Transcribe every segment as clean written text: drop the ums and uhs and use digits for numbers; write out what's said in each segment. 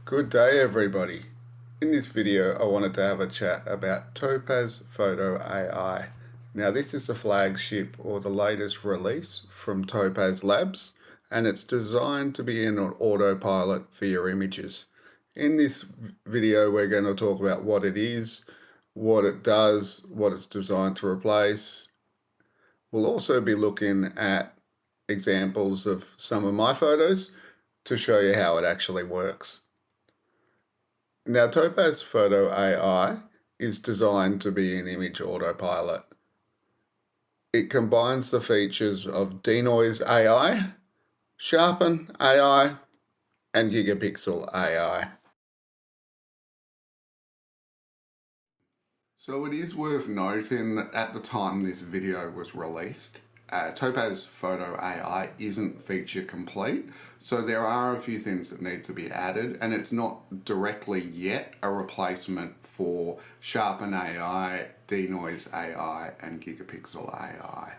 Good day everybody. In this video I wanted to have a chat about Topaz Photo AI. Now this is the flagship or the latest release from Topaz Labs, and it's designed to be in an autopilot for your images. In this video we're going to talk about what it is, what it does, what it's designed to replace. We'll also be looking at examples of some of my photos to show you how it actually works. Now, Topaz Photo AI is designed to be an image autopilot. It combines the features of Denoise AI, Sharpen AI, and Gigapixel AI. So it is worth noting that at the time this video was released, Topaz Photo AI isn't feature complete, so there are a few things that need to be added, and it's not directly yet a replacement for Sharpen AI, Denoise AI, and Gigapixel AI.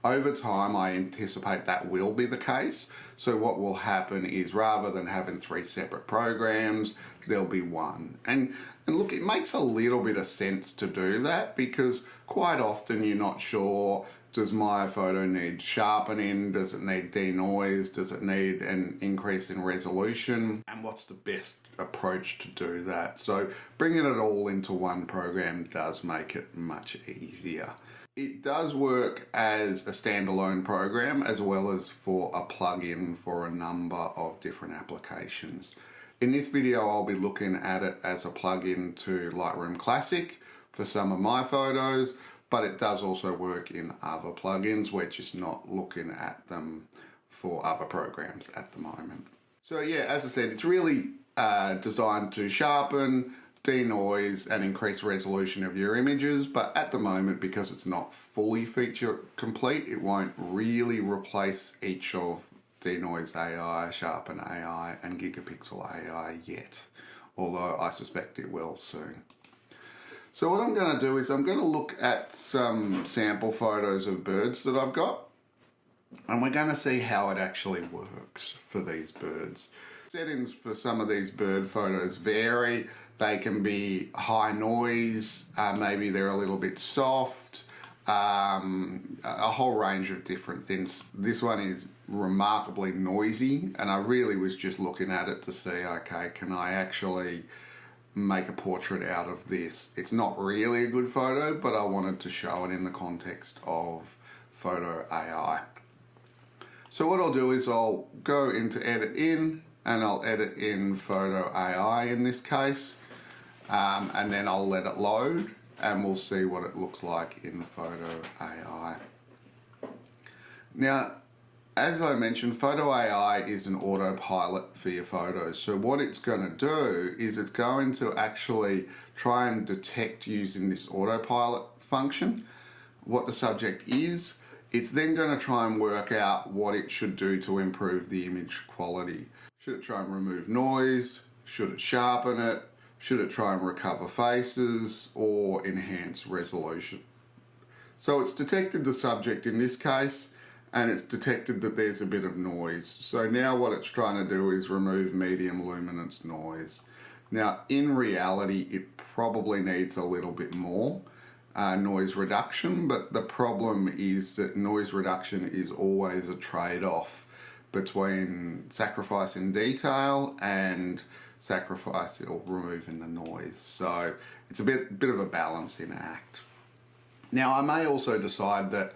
Over time, I anticipate that will be the case. So what will happen is, rather than having three separate programs, there'll be one. And look, it makes a little bit of sense to do that, because quite often you're not sure, does my photo need sharpening? Does it need denoise? Does it need an increase in resolution? And what's the best approach to do that? So bringing it all into one program does make it much easier. It does work as a standalone program as well as for a plugin for a number of different applications. In this video, I'll be looking at it as a plugin to Lightroom Classic for some of my photos, but it does also work in other plugins. We're just not looking at them for other programs at the moment. So yeah, as I said, it's really designed to sharpen, denoise, and increase resolution of your images, but at the moment, because it's not fully feature complete, it won't really replace each of Denoise AI, Sharpen AI, and Gigapixel AI yet, although I suspect it will soon. So what I'm going to do is I'm going to look at some sample photos of birds that I've got, and we're going to see how it actually works for these birds. Settings for some of these bird photos vary. They can be high noise, maybe they're a little bit soft, a whole range of different things. This one is remarkably noisy, and I really was just looking at it to see, okay, can I actually make a portrait out of this? It's not really a good photo, but I wanted to show it in the context of Photo AI. So what I'll do is I'll go into Edit In, and I'll edit in Photo AI in this case, and then I'll let it load, and we'll see what it looks like in Photo AI. Now, as I mentioned, Photo AI is an autopilot for your photos. So what it's going to do is it's going to actually try and detect, using this autopilot function, what the subject is. It's then going to try and work out what it should do to improve the image quality. Should it try and remove noise? Should it sharpen it? Should it try and recover faces or enhance resolution? So it's detected the subject in this case, and it's detected that there's a bit of noise. So now what it's trying to do is remove medium luminance noise. Now in reality, it probably needs a little bit more noise reduction, but the problem is that noise reduction is always a trade-off between sacrificing detail and sacrifice or removing the noise. So it's a bit of a balancing act. Now I may also decide that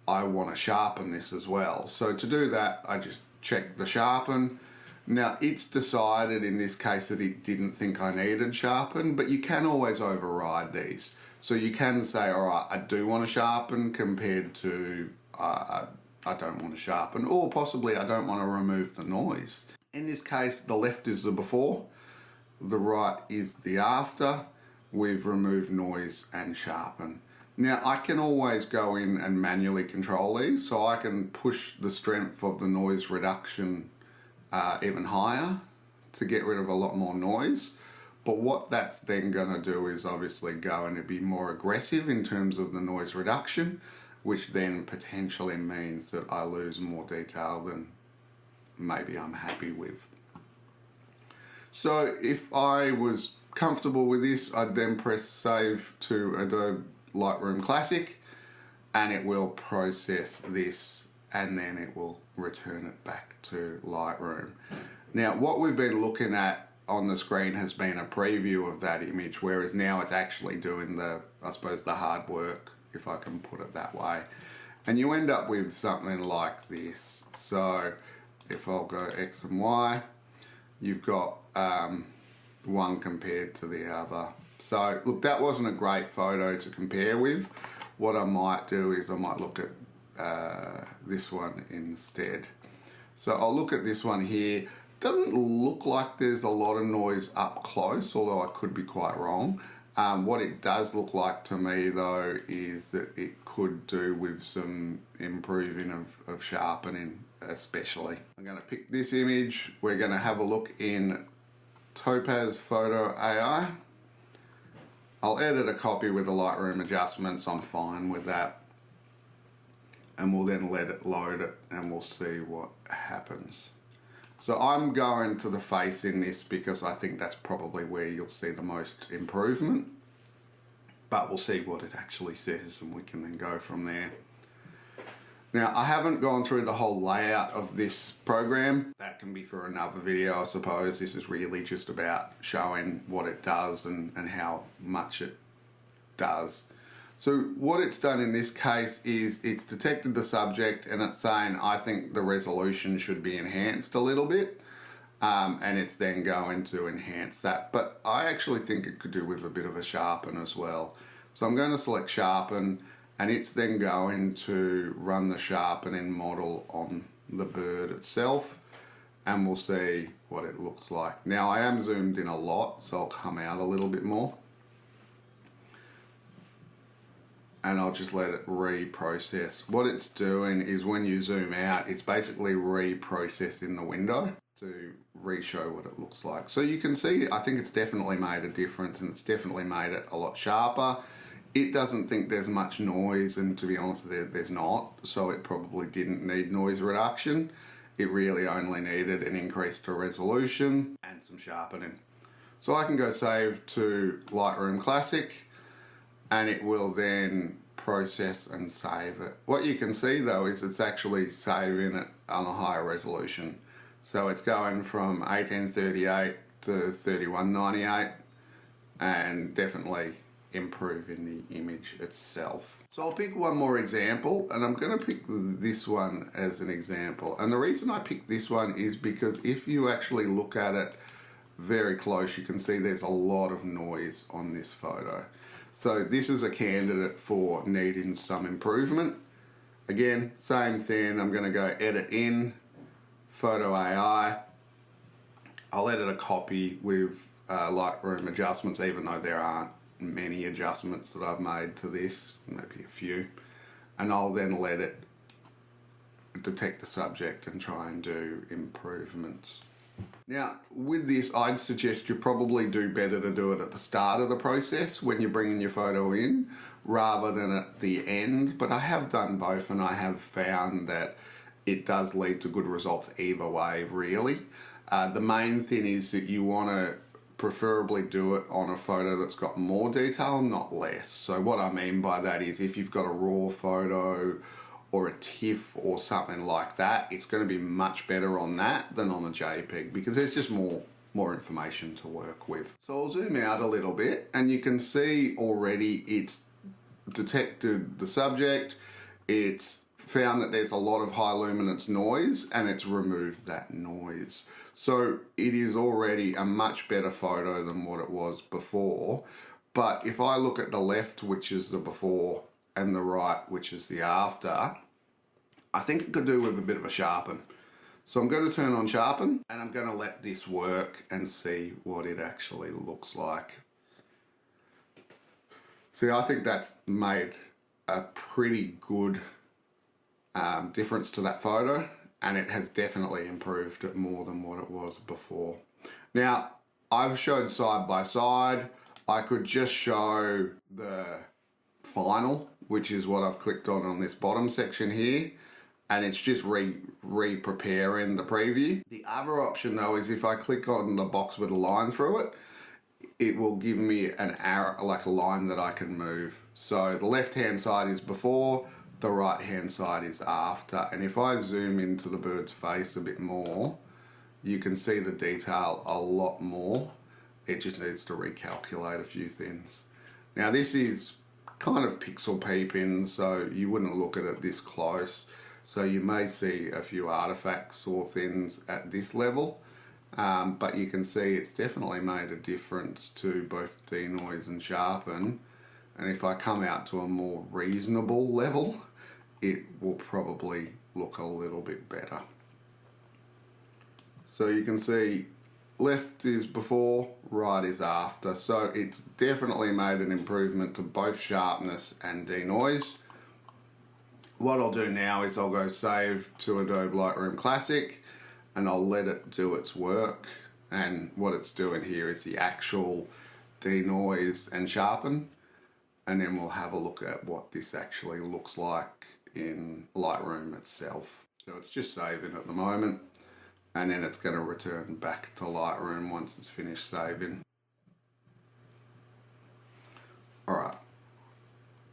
I want to sharpen this as well. So to do that, I just check the sharpen. Now it's decided in this case that it didn't think I needed sharpen, but you can always override these. So you can say, all right, I do want to sharpen, compared to I don't want to sharpen, or possibly I don't want to remove the noise. In this case, the left is the before, the right is the after. We've removed noise and sharpen. Now I can always go in and manually control these, so I can push the strength of the noise reduction even higher to get rid of a lot more noise. But what that's then going to do is obviously going to be more aggressive in terms of the noise reduction, which then potentially means that I lose more detail than maybe I'm happy with. So if I was comfortable with this, I'd then press save to Adobe Lightroom Classic, and it will process this and then it will return it back to Lightroom. Now what we've been looking at on the screen has been a preview of that image, whereas now it's actually doing the, I suppose, the hard work, if I can put it that way. And you end up with something like this. So if I'll go X and Y, you've got one compared to the other. So look, that wasn't a great photo to compare with. What I might do is I might look at this one instead. So I'll look at this one here. Doesn't look like there's a lot of noise up close, although I could be quite wrong. What it does look like to me though is that it could do with some improving of sharpening especially. I'm going to pick this image. We're going to have a look in Topaz Photo AI. I'll edit a copy with the Lightroom adjustments, I'm fine with that. And we'll then let it load it and we'll see what happens. So I'm going to the face in this because I think that's probably where you'll see the most improvement. But we'll see what it actually says and we can then go from there. Now I haven't gone through the whole layout of this program. That can be for another video, I suppose. This is really just about showing what it does and how much it does. So what it's done in this case is it's detected the subject and it's saying, I think the resolution should be enhanced a little bit. And it's then going to enhance that. But I actually think it could do with a bit of a sharpen as well. So I'm going to select sharpen and it's then going to run the sharpening model on the bird itself. And we'll see what it looks like. Now I am zoomed in a lot, so I'll come out a little bit more. And I'll just let it reprocess. What it's doing is when you zoom out, it's basically reprocessing the window to re-show what it looks like. So you can see, I think it's definitely made a difference and it's definitely made it a lot sharper. It doesn't think there's much noise, and to be honest, there's not, so it probably didn't need noise reduction. It really only needed an increase to resolution and some sharpening. So I can go save to Lightroom Classic, and it will then process and save it. What you can see though is it's actually saving it on a higher resolution. So it's going from 1838 to 3198 and definitely improving the image itself. So I'll pick one more example, and I'm going to pick this one as an example. And the reason I picked this one is because if you actually look at it very close, you can see there's a lot of noise on this photo. So this is a candidate for needing some improvement. Again, same thing, I'm going to go edit in, Photo AI. I'll edit a copy with Lightroom adjustments, even though there aren't many adjustments that I've made to this, maybe a few. And I'll then let it detect the subject and try and do improvements. Now, with this, I'd suggest you probably do better to do it at the start of the process when you're bringing your photo in, rather than at the end. But I have done both, and I have found that it does lead to good results either way, really. The main thing is that you want to preferably do it on a photo that's got more detail, not less. So what I mean by that is if you've got a raw photo or a TIFF or something like that, it's going to be much better on that than on a JPEG because there's just more information to work with. So I'll zoom out a little bit and you can see already it's detected the subject, it's found that there's a lot of high luminance noise and it's removed that noise. So it is already a much better photo than what it was before. But if I look at the left, which is the before, and the right, which is the after, I think it could do with a bit of a sharpen. So I'm going to turn on sharpen and I'm going to let this work and see what it actually looks like. See, I think that's made a pretty good difference to that photo, and it has definitely improved it more than what it was before. Now, I've showed side by side. I could just show the final, which is what I've clicked on this bottom section here, and it's just re-preparing the preview. The other option though is if I click on the box with a line through it, it will give me an arrow, like a line that I can move. So the left hand side is before, the right hand side is after. And if I zoom into the bird's face a bit more, you can see the detail a lot more. It just needs to recalculate a few things. Now this is kind of pixel peeping, so you wouldn't look at it this close. So you may see a few artifacts or things at this level, but you can see it's definitely made a difference to both Denoise and Sharpen. And if I come out to a more reasonable level, it will probably look a little bit better. So you can see left is before, right is after. So it's definitely made an improvement to both sharpness and denoise. What I'll do now is I'll go save to Adobe Lightroom Classic and I'll let it do its work. And what it's doing here is the actual denoise and sharpen. And then we'll have a look at what this actually looks like in Lightroom itself. So it's just saving at the moment, and then it's going to return back to Lightroom once it's finished saving. Alright,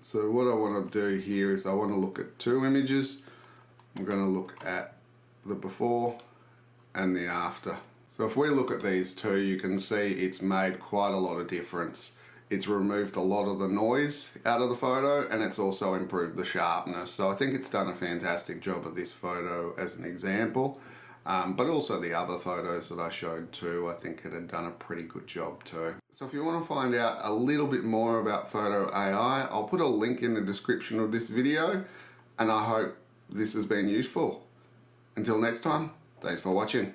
so what I want to do here is I want to look at two images. I'm going to look at the before and the after. So if we look at these two, you can see it's made quite a lot of difference. It's removed a lot of the noise out of the photo, and it's also improved the sharpness. So I think it's done a fantastic job of this photo as an example. But also the other photos that I showed too, I think it had done a pretty good job too. So if you want to find out a little bit more about Photo AI, I'll put a link in the description of this video, and I hope this has been useful. Until next time, thanks for watching.